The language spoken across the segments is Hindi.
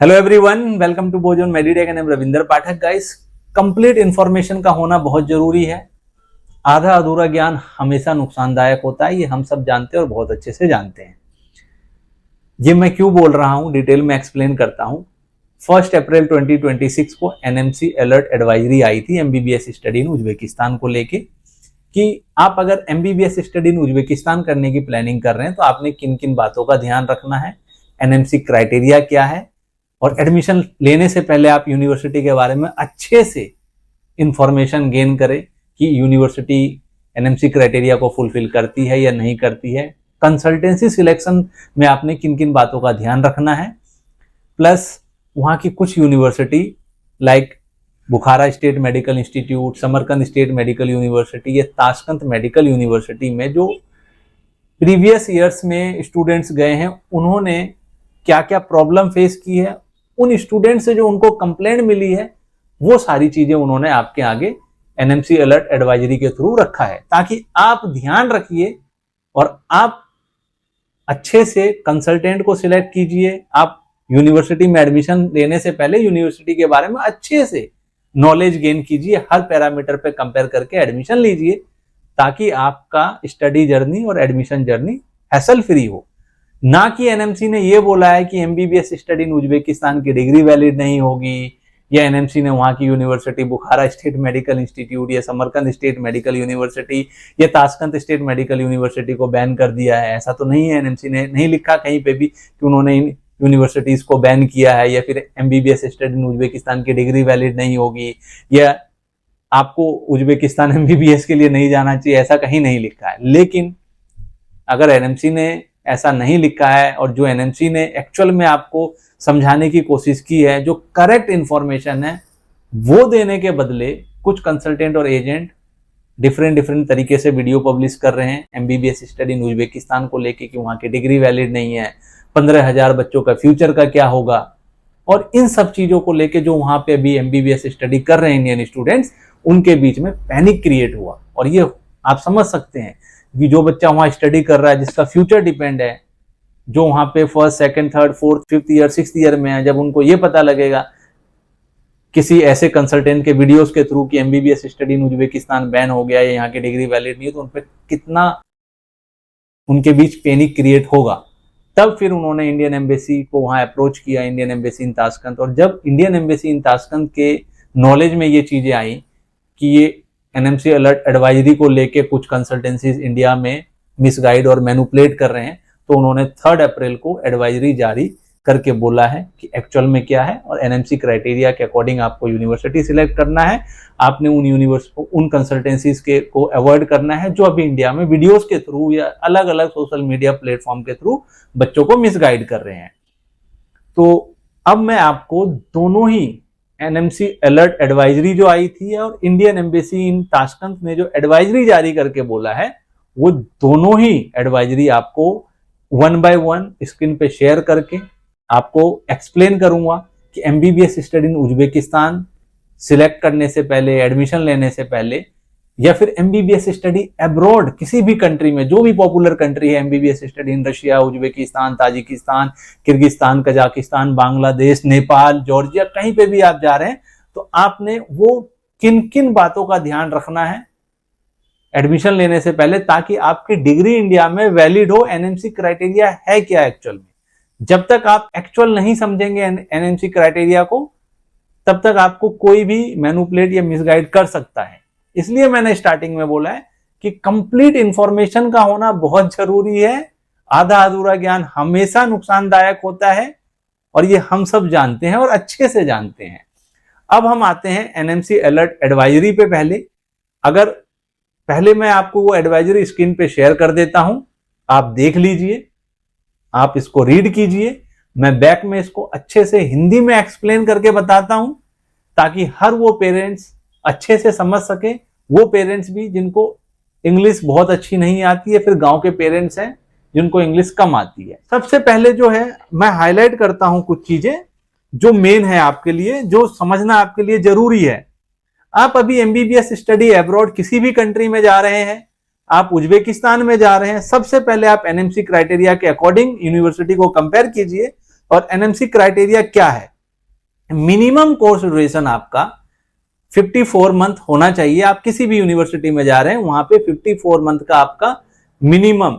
Hello everyone, welcome to Bozon Meditech and Ravinder Pathak. Guys, complete information का होना बहुत जरूरी है। आधा अधूरा ज्ञान हमेशा नुकसानदायक होता है, ये हम सब जानते हैं और बहुत अच्छे से जानते हैं। ये मैं क्यों बोल रहा हूं, डिटेल में एक्सप्लेन करता हूं। 1 अप्रैल 2026 को एनएमसी अलर्ट एडवाइजरी आई थी एमबीबीएस स्टडी इन उज्बेकिस्तान को लेके कि आप अगर एमबीबीएस स्टडी इन उज्बेकिस्तान करने की प्लानिंग कर रहे हैं तो आपने किन किन बातों का ध्यान रखना है, एनएमसी क्राइटेरिया क्या है, और एडमिशन लेने से पहले आप यूनिवर्सिटी के बारे में अच्छे से इंफॉर्मेशन गेन करें कि यूनिवर्सिटी एनएमसी क्राइटेरिया को फुलफिल करती है या नहीं करती है। कंसल्टेंसी सिलेक्शन में आपने किन किन बातों का ध्यान रखना है, प्लस वहाँ की कुछ university like Bukhara state medical institute, Samarkand state medical university या ताशकंद मेडिकल यूनिवर्सिटी में जो प्रीवियस ईयर्स में स्टूडेंट्स गए हैं उन्होंने क्या क्या प्रॉब्लम फेस की है, उन स्टूडेंट से जो उनको कंप्लेंट मिली है वो सारी चीजें उन्होंने आपके आगे एनएमसी अलर्ट एडवाइजरी के थ्रू रखा है, ताकि आप ध्यान रखिए और आप अच्छे से कंसल्टेंट को सिलेक्ट कीजिए। आप यूनिवर्सिटी में एडमिशन लेने से पहले यूनिवर्सिटी के बारे में अच्छे से नॉलेज गेन कीजिए, हर पैरामीटर पे कंपेयर करके एडमिशन लीजिए, ताकि आपका स्टडी जर्नी और एडमिशन जर्नी हैसल फ्री हो। ना कि एनएमसी ने ये बोला है कि एमबीबीएस स्टडी इन उज्बेकिस्तान की डिग्री वैलिड नहीं होगी, या एनएमसी ने वहां की यूनिवर्सिटी बुखारा स्टेट मेडिकल इंस्टीट्यूट या समरकंद स्टेट मेडिकल यूनिवर्सिटी या ताशकंद स्टेट मेडिकल यूनिवर्सिटी को बैन कर दिया है। ऐसा तो नहीं है, एनएमसी ने नहीं लिखा कहीं पे भी कि उन्होंने इन यूनिवर्सिटीज को बैन किया है या फिर एमबीबीएस स्टडी इन उज्बेकिस्तान की डिग्री वैलिड नहीं होगी या आपको उज्बेकिस्तान एमबीबीएस के लिए नहीं जाना चाहिए, ऐसा कहीं नहीं लिखा है। लेकिन अगर एनएमसी ने ऐसा नहीं लिखा है और जो एनएमसी ने एक्चुअल में आपको समझाने की कोशिश की है, जो करेक्ट इंफॉर्मेशन है वो देने के बदले कुछ कंसल्टेंट और एजेंट डिफरेंट तरीके से वीडियो पब्लिश कर रहे हैं एमबीबीएस स्टडी इन उज्बेकिस्तान को लेके कि वहां की डिग्री वैलिड नहीं है, 15,000 बच्चों का फ्यूचर का क्या होगा, और इन सब चीजों को लेके जो वहां पे अभी एमबीबीएस स्टडी कर रहे हैं इंडियन स्टूडेंट्स, उनके बीच में पैनिक क्रिएट हुआ। और ये आप समझ सकते हैं कि जो बच्चा वहां स्टडी कर रहा है, जिसका फ्यूचर डिपेंड है, जो वहां पे 1st, 2nd, 3rd, 4th, 5th year, 6th year में है, जब उनको ये पता लगेगा किसी ऐसे कंसल्टेंट के वीडियोस के थ्रू कि MBBS study in Uzbekistan ban हो गया या यहाँ की डिग्री वैलिड नहीं है, तो उन पे कितना उनके बीच पैनिक क्रिएट होगा। तब फिर उन्होंने इंडियन एम्बेसी को वहां अप्रोच किया, इंडियन एम्बेसी इन ताशकंद। और जब इंडियन एम्बेसी इन ताशकंद के नॉलेज में ये चीजें आई कि ये एनएमसी अलर्ट एडवाइजरी को लेके कुछ कंसल्टेंसीज इंडिया में मिसगाइड और मैनिपुलेट कर रहे हैं, तो उन्होंने 3 अप्रैल को एडवाइजरी जारी करके बोला है कि एक्चुअल में क्या है और एनएमसी क्राइटेरिया के अकॉर्डिंग आपको यूनिवर्सिटी सिलेक्ट करना है। आपने उन कंसल्टेंसीज के को अवॉइड करना है जो अभी इंडिया में वीडियोस के थ्रू या अलग अलग सोशल मीडिया प्लेटफॉर्म के थ्रू बच्चों को मिसगाइड कर रहे हैं। तो अब मैं आपको दोनों ही एनएमसी अलर्ट एडवाइजरी जो आई थी और इंडियन एम्बेसी इन ताशकंद ने जो एडवाइजरी जारी करके बोला है, वो दोनों ही एडवाइजरी आपको 1 by 1 स्क्रीन पे शेयर करके आपको एक्सप्लेन करूंगा कि MBBS study in Uzbekistan select करने से पहले, एडमिशन लेने से पहले, या फिर एमबीबीएस स्टडी अब्रॉड किसी भी कंट्री में, जो भी पॉपुलर कंट्री है MBBS study in Russia, Uzbekistan, Tajikistan, Kyrgyzstan, Kazakhstan, Bangladesh, Nepal, Georgia, कहीं पे भी आप जा रहे हैं, तो आपने वो किन किन बातों का ध्यान रखना है एडमिशन लेने से पहले, ताकि आपकी डिग्री इंडिया में वैलिड हो। एनएमसी क्राइटेरिया है क्या एक्चुअल में, जब तक आप एक्चुअल नहीं समझेंगे एनएमसी क्राइटेरिया को, तब तक आपको कोई भी मैनिपुलेट या मिसगाइड कर सकता है। इसलिए मैंने स्टार्टिंग में बोला है कि कंप्लीट इंफॉर्मेशन का होना बहुत जरूरी है। आधा अधूरा ज्ञान हमेशा नुकसानदायक होता है और ये हम सब जानते हैं और अच्छे से जानते हैं। अब हम आते हैं एनएमसी अलर्ट एडवाइजरी पे। पहले मैं आपको वो एडवाइजरी स्क्रीन पे शेयर कर देता हूं, आप देख लीजिए, आप इसको रीड कीजिए। मैं बैक में इसको अच्छे से हिंदी में एक्सप्लेन करके बताता हूं, ताकि हर वो पेरेंट्स अच्छे से समझ सके, वो पेरेंट्स भी जिनको इंग्लिश बहुत अच्छी नहीं आती है, फिर गांव के पेरेंट्स हैं जिनको इंग्लिश कम आती है। सबसे पहले जो है मैं हाईलाइट करता हूं कुछ चीजें जो मेन है आपके लिए, जो समझना आपके लिए जरूरी है। आप अभी एमबीबीएस स्टडी अब्रॉड किसी भी कंट्री में जा रहे हैं, आप उज्बेकिस्तान में जा रहे हैं, सबसे पहले आप एनएमसी क्राइटेरिया के अकॉर्डिंग यूनिवर्सिटी को कंपेयर कीजिए और एनएमसी क्राइटेरिया क्या है मिनिमम कोर्स ड्यूरेशन आपका 54 मंथ होना चाहिए। आप किसी भी यूनिवर्सिटी में जा रहे हैं वहां पे 54 मंथ का आपका मिनिमम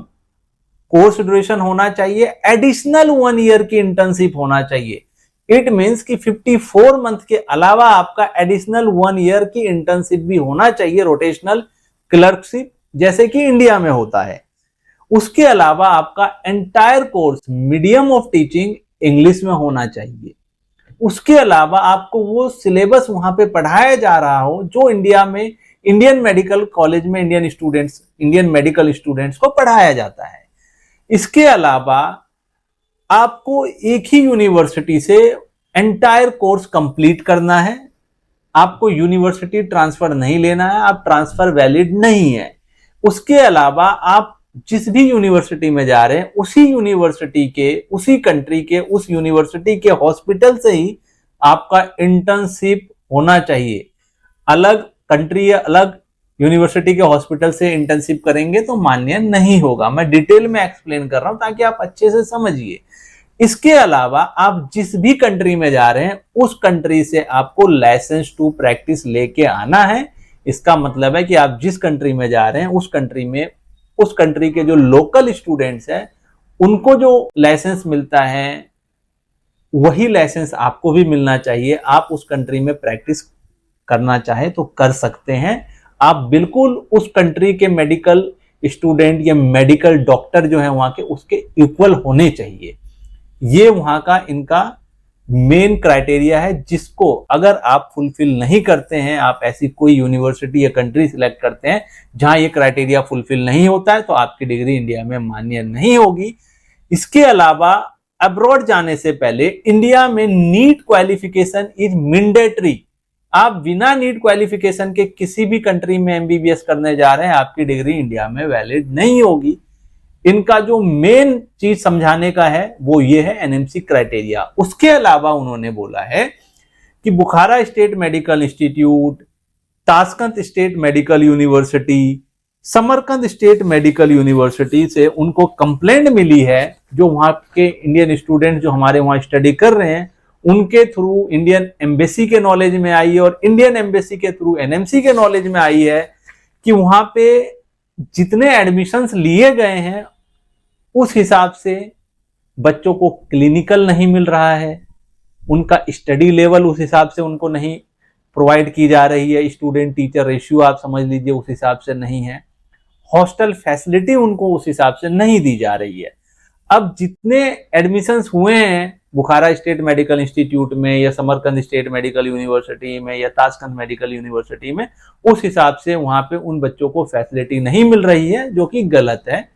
कोर्स ड्यूरेशन होना चाहिए। एडिशनल 1 ईयर की इंटर्नशिप होना चाहिए। इट मींस कि 54 मंथ के अलावा आपका एडिशनल 1 ईयर की इंटर्नशिप भी होना चाहिए, रोटेशनल क्लर्कशिप, जैसे कि इंडिया में होता है। उसके अलावा आपका entire course medium of teaching English में होना चाहिए। उसके अलावा आपको वो सिलेबस वहां पे पढ़ाया जा रहा हो जो इंडिया में इंडियन मेडिकल कॉलेज में इंडियन मेडिकल स्टूडेंट्स को पढ़ाया जाता है। इसके अलावा आपको एक ही यूनिवर्सिटी से एंटायर कोर्स कंप्लीट करना है। आपको यूनिवर्सिटी ट्रांसफर नहीं लेना है, आप ट्रांसफर वैलिड नहीं है। उसके अलावा आप जिस भी यूनिवर्सिटी में जा रहे हैं उसी यूनिवर्सिटी के, उसी कंट्री के, उस यूनिवर्सिटी के हॉस्पिटल से ही आपका इंटर्नशिप होना चाहिए। अलग कंट्री या अलग यूनिवर्सिटी के हॉस्पिटल से इंटर्नशिप करेंगे तो मान्य नहीं होगा। मैं डिटेल में एक्सप्लेन कर रहा हूं ताकि आप अच्छे से समझिए। इसके अलावा आप जिस भी कंट्री में जा रहे हैं उस कंट्री से आपको लाइसेंस टू प्रैक्टिस लेके आना है। इसका मतलब है कि आप जिस कंट्री में जा रहे हैं उस कंट्री के जो लोकल स्टूडेंट्स हैं उनको जो लाइसेंस मिलता है वही लाइसेंस आपको भी मिलना चाहिए। आप उस कंट्री में प्रैक्टिस करना चाहे तो कर सकते हैं। आप बिल्कुल उस कंट्री के मेडिकल स्टूडेंट या मेडिकल डॉक्टर जो है वहां के उसके इक्वल होने चाहिए। ये वहां का इनका मेन क्राइटेरिया है, जिसको अगर आप फुलफिल नहीं करते हैं, आप ऐसी कोई यूनिवर्सिटी या कंट्री सिलेक्ट करते हैं जहां ये क्राइटेरिया फुलफिल नहीं होता है, तो आपकी डिग्री इंडिया में मान्य नहीं होगी। इसके अलावा अब्रॉड जाने से पहले इंडिया में नीट क्वालिफिकेशन इज मैंडेटरी। आप बिना नीट क्वालिफिकेशन के किसी भी कंट्री में एमबीबीएस करने जा रहे हैं, आपकी डिग्री इंडिया में वैलिड नहीं होगी। इनका जो मेन चीज समझाने का है वो ये है एनएमसी क्राइटेरिया। उसके अलावा उन्होंने बोला है कि Bukhara state medical institute, Tashkent state medical university, Samarkand state medical university से उनको कंप्लेंट मिली है, जो वहां के इंडियन स्टूडेंट जो हमारे वहां स्टडी कर रहे हैं उनके थ्रू इंडियन एम्बेसी के नॉलेज में आई है और इंडियन एम्बेसी के थ्रू एनएमसी के नॉलेज में आई है कि वहां पे जितने एडमिशंस लिए गए हैं उस हिसाब से बच्चों को क्लिनिकल नहीं मिल रहा है, उनका स्टडी लेवल उस हिसाब से उनको नहीं प्रोवाइड की जा रही है, स्टूडेंट टीचर रेशियो आप समझ लीजिए उस हिसाब से नहीं है, हॉस्टल फैसिलिटी उनको उस हिसाब से नहीं दी जा रही है। अब जितने एडमिशंस हुए हैं बुखारा स्टेट मेडिकल इंस्टीट्यूट में या समरकंद स्टेट मेडिकल यूनिवर्सिटी में या ताशकंद मेडिकल यूनिवर्सिटी में, उस हिसाब से वहां पे उन बच्चों को फैसिलिटी नहीं मिल रही है, जो कि गलत है।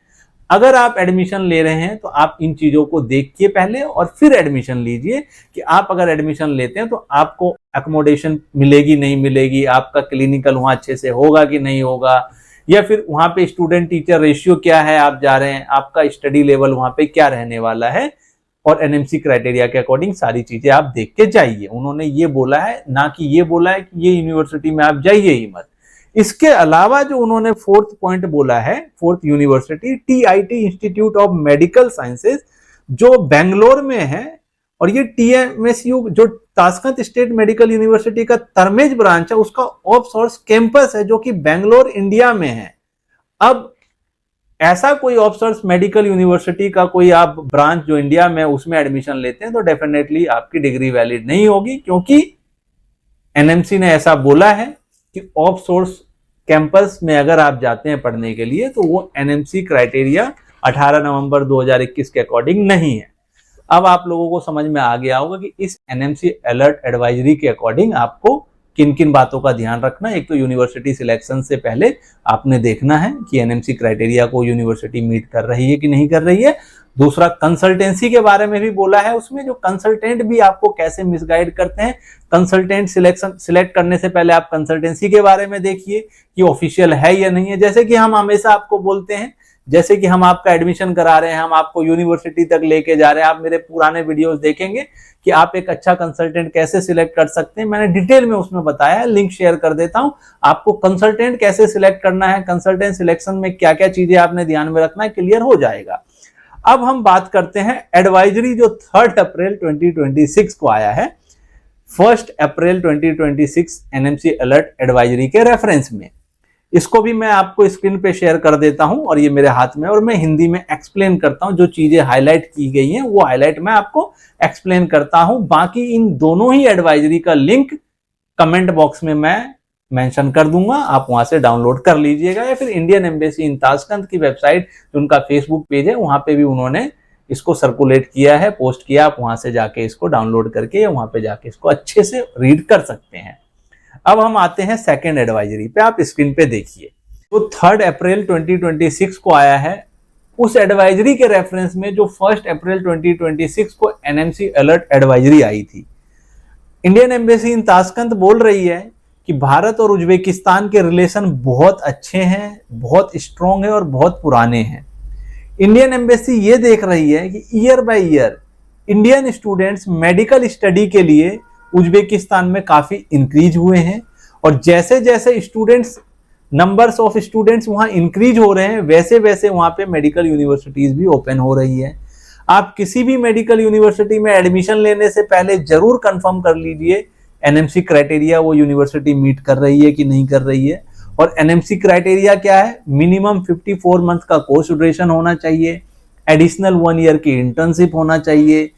अगर आप एडमिशन ले रहे हैं तो आप इन चीजों को देखिए पहले और फिर एडमिशन लीजिए कि आप अगर एडमिशन लेते हैं तो आपको अकोमोडेशन मिलेगी नहीं मिलेगी, आपका क्लिनिकल वहां अच्छे से होगा कि नहीं होगा, या फिर वहां पे स्टूडेंट टीचर रेशियो क्या है, आप जा रहे हैं आपका स्टडी लेवल वहां पे क्या रहने वाला है, और एनएमसी क्राइटेरिया के अकॉर्डिंग सारी चीजें आप देख के जाइए। उन्होंने ये बोला है, ना कि ये बोला है कि ये यूनिवर्सिटी में आप जाइए ही मत। इसके अलावा जो उन्होंने फोर्थ पॉइंट बोला है, fourth university TIT institute of medical sciences जो बेंगलोर में है, और ये टीएमएसयू जो ताशकंद स्टेट मेडिकल यूनिवर्सिटी का तरमेज ब्रांच है उसका ऑफ सोर्स कैंपस है जो कि बेंगलोर इंडिया में है। अब ऐसा कोई ऑफ सोर्स मेडिकल यूनिवर्सिटी का कोई आप ब्रांच जो इंडिया में उसमें एडमिशन लेते हैं तो डेफिनेटली आपकी डिग्री वैलिड नहीं होगी, क्योंकि एनएमसी ने ऐसा बोला है कि ऑफ सोर्स कैंपस में अगर आप जाते हैं पढ़ने के लिए तो वो एनएमसी क्राइटेरिया 18 नवंबर 2021 के अकॉर्डिंग नहीं है। अब आप लोगों को समझ में आ गया होगा कि इस एनएमसी अलर्ट एडवाइजरी के अकॉर्डिंग आपको किन किन बातों का ध्यान रखना है। एक तो यूनिवर्सिटी सिलेक्शन से पहले आपने देखना है कि एनएमसी क्राइटेरिया को यूनिवर्सिटी मीट कर रही है कि नहीं कर रही है। दूसरा, कंसल्टेंसी के बारे में भी बोला है उसमें, जो कंसल्टेंट भी आपको कैसे मिसगाइड करते हैं। कंसल्टेंट सिलेक्ट करने से पहले आप कंसल्टेंसी के बारे में देखिए कि ऑफिशियल है या नहीं है। जैसे कि हम हमेशा आपको बोलते हैं, जैसे कि हम आपका एडमिशन करा रहे हैं, हम आपको यूनिवर्सिटी तक लेके जा रहे हैं, आप मेरे पुराने वीडियोस देखेंगे कि आप एक अच्छा कंसल्टेंट कैसे सिलेक्ट कर सकते हैं। मैंने डिटेल में उसमें बताया है, लिंक शेयर कर देता हूं। आपको कंसल्टेंट कैसे सिलेक्ट करना है, कंसल्टेंट सिलेक्शन में क्या क्या चीजें आपने ध्यान में रखना है, क्लियर हो जाएगा। अब हम बात करते हैं एडवाइजरी जो 3 अप्रैल 2026 को आया है। 1 अप्रैल 2026 एनएमसी अलर्ट एडवाइजरी के रेफरेंस में। इसको भी मैं आपको स्क्रीन पे शेयर कर देता हूं और ये मेरे हाथ में, और मैं हिंदी में एक्सप्लेन करता हूं। जो चीजें हाईलाइट की गई हैं वो हाईलाइट मैं आपको एक्सप्लेन करता हूं। बाकी इन दोनों ही एडवाइजरी का लिंक कमेंट बॉक्स में मैं मेंशन कर दूंगा, आप वहां से डाउनलोड कर लीजिएगा, या फिर इंडियन एम्बेसी इन ताशकंद की वेबसाइट, उनका फेसबुक पेज है, वहां पे भी उन्होंने इसको सर्कुलेट किया है, पोस्ट किया। आप वहां से जाके इसको डाउनलोड करके या वहां पे जाके इसको अच्छे से रीड कर सकते हैं। अब हम आते हैं सेकेंड एडवाइजरी पे, आप स्क्रीन पे देखिए। तो 3 अप्रैल 2026 को आया है, उस एडवाइजरी के रेफरेंस में जो 1 अप्रैल 2026 को एनएमसी अलर्ट एडवाइजरी आई थी। इंडियन एम्बेसी इन ताशकंद बोल रही है कि भारत और उज्बेकिस्तान के रिलेशन बहुत अच्छे हैं, बहुत स्ट्रॉन्ग है और बहुत पुराने हैं। इंडियन एम्बेसी ये देख रही है कि year by year Indian students medical study के लिए उज्बेकिस्तान में काफी इंक्रीज हुए हैं, और जैसे जैसे स्टूडेंट्स नंबर्स ऑफ स्टूडेंट्स वहां इंक्रीज हो रहे हैं, वैसे वैसे वहां पे मेडिकल यूनिवर्सिटीज भी ओपन हो रही है। आप किसी भी मेडिकल यूनिवर्सिटी में एडमिशन लेने से पहले जरूर कंफर्म कर लीजिए एनएमसी क्राइटेरिया वो यूनिवर्सिटी मीट कर रही है कि नहीं कर रही है। और एनएमसी क्राइटेरिया क्या है? मिनिमम 54 मंथ का कोर्स ड्यूरेशन होना चाहिए, एडिशनल 1 ईयर की इंटर्नशिप होना चाहिए,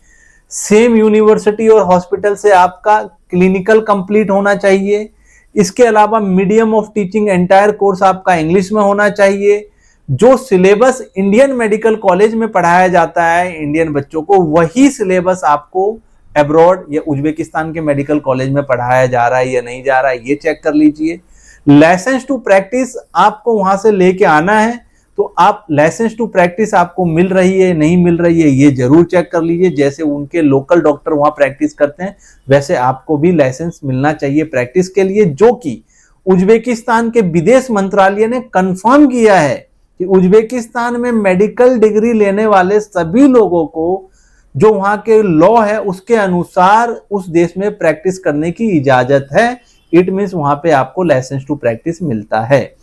सेम यूनिवर्सिटी और हॉस्पिटल से आपका क्लिनिकल कंप्लीट होना चाहिए। इसके अलावा medium of teaching entire course आपका इंग्लिश में होना चाहिए। जो सिलेबस इंडियन मेडिकल कॉलेज में पढ़ाया जाता है इंडियन बच्चों को, वही सिलेबस आपको अब्रॉड या उज्बेकिस्तान के मेडिकल कॉलेज में पढ़ाया जा रहा है या नहीं जा रहा है, ये चेक कर लीजिए। लाइसेंस टू प्रैक्टिस आपको वहां से लेके आना है, तो आप लाइसेंस टू प्रैक्टिस आपको मिल रही है नहीं मिल रही है ये जरूर चेक कर लीजिए। जैसे उनके लोकल डॉक्टर वहां प्रैक्टिस करते हैं, वैसे आपको भी लाइसेंस मिलना चाहिए प्रैक्टिस के लिए, जो कि उज्बेकिस्तान के विदेश मंत्रालय ने कंफर्म किया है कि उज्बेकिस्तान में मेडिकल डिग्री लेने वाले सभी लोगों को जो वहां के लॉ है उसके अनुसार उस देश में प्रैक्टिस करने की इजाजत है। इट मीन्स वहां पे आपको लाइसेंस टू प्रैक्टिस मिलता है।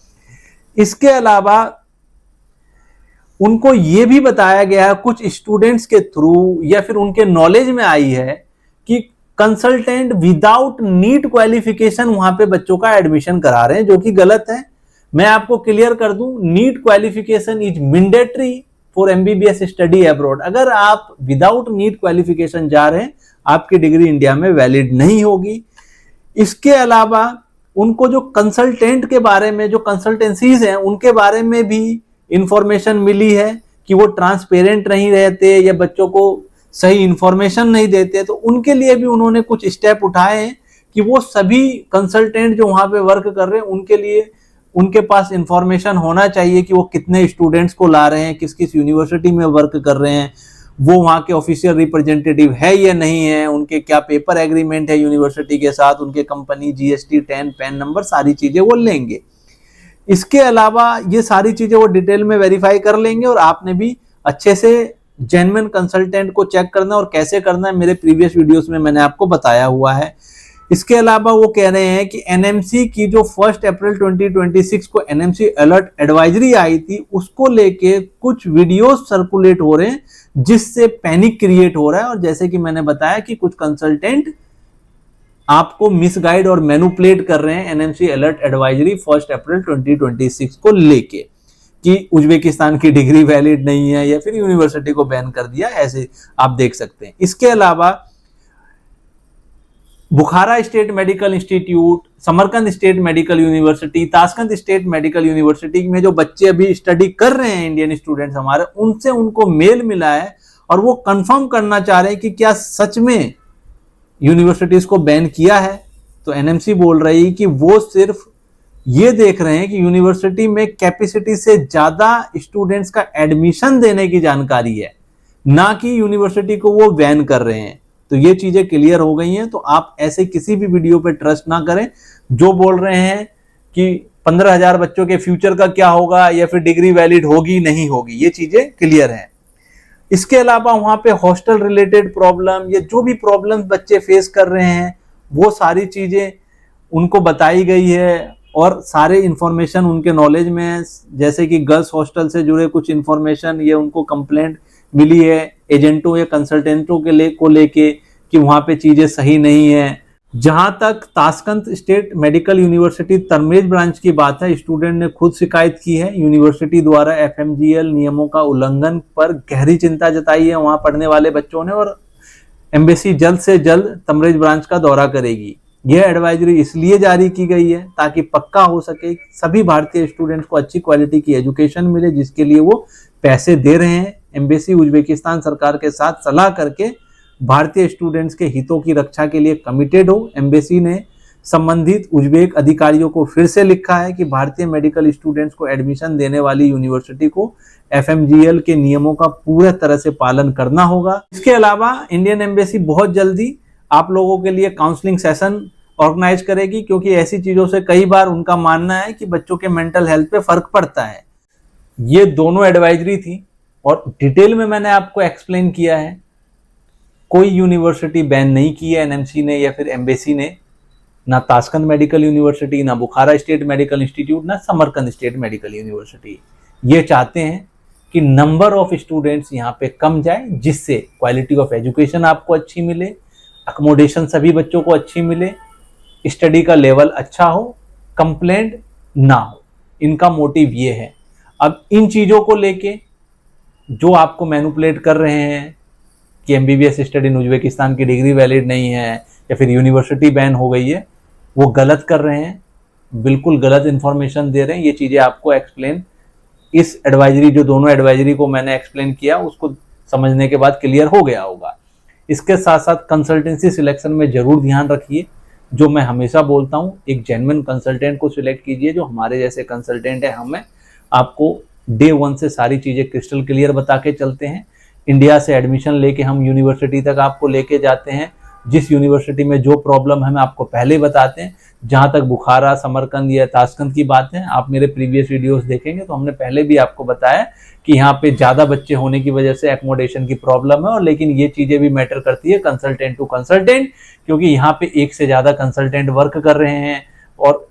इसके अलावा उनको यह भी बताया गया है कुछ स्टूडेंट्स के थ्रू या फिर उनके नॉलेज में आई है कि कंसल्टेंट विदाउट नीट क्वालिफिकेशन वहां पे बच्चों का एडमिशन करा रहे हैं, जो कि गलत है। मैं आपको क्लियर कर दूं, NEET qualification is mandatory for MBBS study abroad. अगर आप विदाउट नीट क्वालिफिकेशन जा रहे हैं, आपकी डिग्री इंडिया में वैलिड नहीं होगी। इसके अलावा उनको जो कंसल्टेंट के बारे में, जो कंसल्टेंसीज हैं, उनके बारे में भी इंफॉर्मेशन मिली है कि वो ट्रांसपेरेंट नहीं रहते या बच्चों को सही इंफॉर्मेशन नहीं देते। तो उनके लिए भी उन्होंने कुछ स्टेप उठाए हैं कि वो सभी कंसल्टेंट जो वहां पे वर्क कर रहे हैं उनके लिए उनके पास इंफॉर्मेशन होना चाहिए कि वो कितने स्टूडेंट्स को ला रहे हैं, किस किस यूनिवर्सिटी में वर्क कर रहे हैं, वो वहाँ के ऑफिशियल रिप्रेजेंटेटिव है या नहीं है, उनके क्या पेपर एग्रीमेंट है यूनिवर्सिटी के साथ, उनके कंपनी जीएसटी 10 पैन नंबर, सारी चीजें वो लेंगे। इसके अलावा ये सारी चीजें वो डिटेल में वेरीफाई कर लेंगे। और आपने भी अच्छे से जेन्युइन कंसल्टेंट को चेक करना और कैसे करना है, मेरे प्रीवियस वीडियोस में मैंने आपको बताया हुआ है। इसके अलावा वो कह रहे हैं कि एनएमसी की जो 1 अप्रैल 2026 को एनएमसी अलर्ट एडवाइजरी आई थी, उसको लेके कुछ वीडियोस सर्कुलेट हो रहे हैं जिससे पैनिक क्रिएट हो रहा है। और जैसे कि मैंने बताया कि कुछ कंसल्टेंट आपको मिसगाइड और मैनिपुलेट कर रहे हैं एनएमसी अलर्ट एडवाइजरी 1 अप्रैल 2026 को लेके, कि उज्बेकिस्तान की डिग्री वैलिड नहीं है या फिर यूनिवर्सिटी को बैन कर दिया, ऐसे आप देख सकते हैं। इसके अलावा Bukhara state medical institute, Samarkand state medical university, Tashkent state medical university में जो बच्चे अभी स्टडी कर रहे हैं इंडियन स्टूडेंट्स हमारे, उनसे उनको मेल मिला है और वो कंफर्म करना चाह रहे हैं कि क्या सच में यूनिवर्सिटीज को बैन किया है। तो एनएमसी बोल रही है कि वो सिर्फ ये देख रहे हैं कि यूनिवर्सिटी में कैपेसिटी से ज्यादा स्टूडेंट्स का एडमिशन देने की जानकारी है, ना कि यूनिवर्सिटी को वो बैन कर रहे हैं। तो ये चीजें क्लियर हो गई हैं। तो आप ऐसे किसी भी वीडियो पे ट्रस्ट ना करें जो बोल रहे हैं कि 15,000 बच्चों के फ्यूचर का क्या होगा या फिर डिग्री वैलिड होगी नहीं होगी, ये चीजें क्लियर हैं। इसके अलावा वहां पे हॉस्टल रिलेटेड प्रॉब्लम या जो भी प्रॉब्लम बच्चे फेस कर रहे हैं वो सारी चीजें उनको बताई गई है और सारे इंफॉर्मेशन उनके नॉलेज में है। जैसे कि गर्ल्स हॉस्टल से जुड़े कुछ इंफॉर्मेशन, ये उनको कंप्लेंट मिली है एजेंटों या कंसल्टेंटों के को लेके कि वहां पे चीजें सही नहीं है। जहां तक ताशकंद स्टेट मेडिकल यूनिवर्सिटी तनमेज ब्रांच की बात है, स्टूडेंट ने खुद शिकायत की है। यूनिवर्सिटी द्वारा एफएमजीएल नियमों का उल्लंघन पर गहरी चिंता जताई है वहां पढ़ने वाले बच्चों ने, और एम्बेसी जल्द से जल्द तमरेज ब्रांच का दौरा करेगी। यह एडवाइजरी इसलिए जारी की गई है ताकि पक्का हो सके सभी भारतीय स्टूडेंट्स को अच्छी क्वालिटी की एजुकेशन मिले, जिसके लिए वो पैसे दे रहे हैं। एम्बेसी उज्बेकिस्तान सरकार के साथ सलाह करके भारतीय स्टूडेंट्स के हितों की रक्षा के लिए कमिटेड हो। एम्बेसी ने संबंधित उज्बेक अधिकारियों को फिर से लिखा है कि भारतीय मेडिकल स्टूडेंट्स को एडमिशन देने वाली यूनिवर्सिटी को एफएमजीएल के नियमों का पूरी तरह से पालन करना होगा। इसके अलावा इंडियन एम्बेसी बहुत जल्दी आप लोगों के लिए काउंसलिंग सेशन ऑर्गेनाइज करेगी, क्योंकि ऐसी चीजों से कई बार उनका मानना है कि बच्चों के मेंटल हेल्थ पे फर्क पड़ता है। ये दोनों एडवाइजरी थी और डिटेल में मैंने आपको एक्सप्लेन किया है। कोई यूनिवर्सिटी बैन नहीं की है एनएमसी ने या फिर एम्बेसी ने, ना ताशकंद मेडिकल यूनिवर्सिटी, ना बुखारा स्टेट मेडिकल इंस्टीट्यूट, ना समरकंद स्टेट मेडिकल यूनिवर्सिटी। ये चाहते हैं कि नंबर ऑफ स्टूडेंट्स यहाँ पे कम जाए, जिससे क्वालिटी ऑफ एजुकेशन आपको अच्छी मिले, अकोमोडेशन सभी बच्चों को अच्छी मिले, स्टडी का लेवल अच्छा हो, कंप्लेंट ना हो। इनका मोटिव ये है। अब इन चीज़ों को लेके जो आपको मैनिपुलेट कर रहे हैं कि एमबीबीएस स्टडी इन उज्बेकिस्तान की डिग्री वैलिड नहीं है या फिर यूनिवर्सिटी बैन हो गई है, वो गलत कर रहे हैं, बिल्कुल गलत इन्फॉर्मेशन दे रहे हैं। ये चीज़ें आपको एक्सप्लेन, इस एडवाइजरी, जो दोनों एडवाइजरी को मैंने एक्सप्लेन किया उसको समझने के बाद क्लियर हो गया होगा। इसके साथ साथ कंसल्टेंसी सिलेक्शन में जरूर ध्यान रखिए, जो मैं हमेशा बोलता हूँ, एक जेन्युइन कंसल्टेंट को सिलेक्ट कीजिए जो हमारे जैसे कंसल्टेंट है। हमें आपको डे 1 से सारी चीज़ें क्रिस्टल क्लियर बता के चलते हैं। इंडिया से एडमिशन लेके हम यूनिवर्सिटी तक आपको लेके जाते हैं। जिस यूनिवर्सिटी में जो प्रॉब्लम है हम आपको पहले बताते हैं। जहाँ तक बुखारा, समरकंद या ताशकंद की बात है, आप मेरे प्रीवियस वीडियोस देखेंगे तो हमने पहले भी आपको बताया कि यहाँ पे ज़्यादा बच्चे होने की वजह से एकोमोडेशन की प्रॉब्लम है। और लेकिन ये चीज़ें भी मैटर करती है कंसल्टेंट टू कंसल्टेंट, क्योंकि यहाँ पे एक से ज़्यादा कंसल्टेंट वर्क कर रहे हैं और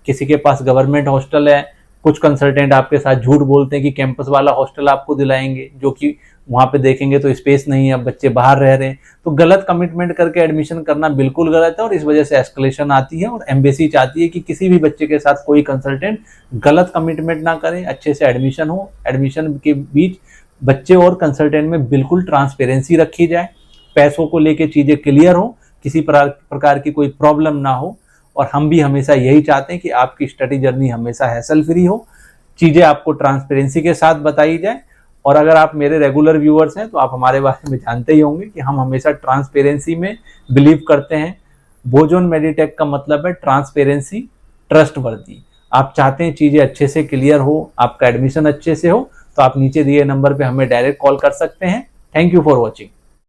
किसी के पास गवर्नमेंट हॉस्टल है। कुछ कंसल्टेंट आपके साथ झूठ बोलते हैं कि कैंपस वाला हॉस्टल आपको दिलाएंगे, जो कि वहाँ पे देखेंगे तो स्पेस नहीं है, अब बच्चे बाहर रह रहे हैं। तो गलत कमिटमेंट करके एडमिशन करना बिल्कुल गलत है और इस वजह से एस्केलेशन आती है। और एम्बेसी चाहती है कि किसी भी बच्चे के साथ कोई कंसल्टेंट गलत कमिटमेंट ना करे, अच्छे से एडमिशन हो। एडमिशन के बीच बच्चे और कंसल्टेंट में बिल्कुल ट्रांसपेरेंसी रखी जाए, पैसों को लेके चीज़ें क्लियर हो, किसी प्रकार की कोई प्रॉब्लम ना हो। और हम भी हमेशा यही चाहते हैं कि आपकी स्टडी जर्नी हमेशा हैसल फ्री हो, चीज़ें आपको ट्रांसपेरेंसी के साथ बताई जाए। और अगर आप मेरे रेगुलर व्यूअर्स हैं तो आप हमारे बारे में जानते ही होंगे कि हम हमेशा ट्रांसपेरेंसी में बिलीव करते हैं। बोजोन मेडिटेक का मतलब है ट्रांसपेरेंसी, ट्रस्टवर्दी। आप चाहते हैं चीज़ें अच्छे से क्लियर हो, आपका एडमिशन अच्छे से हो, तो आप नीचे दिए नंबर पे हमें डायरेक्ट कॉल कर सकते हैं। Thank you for watching.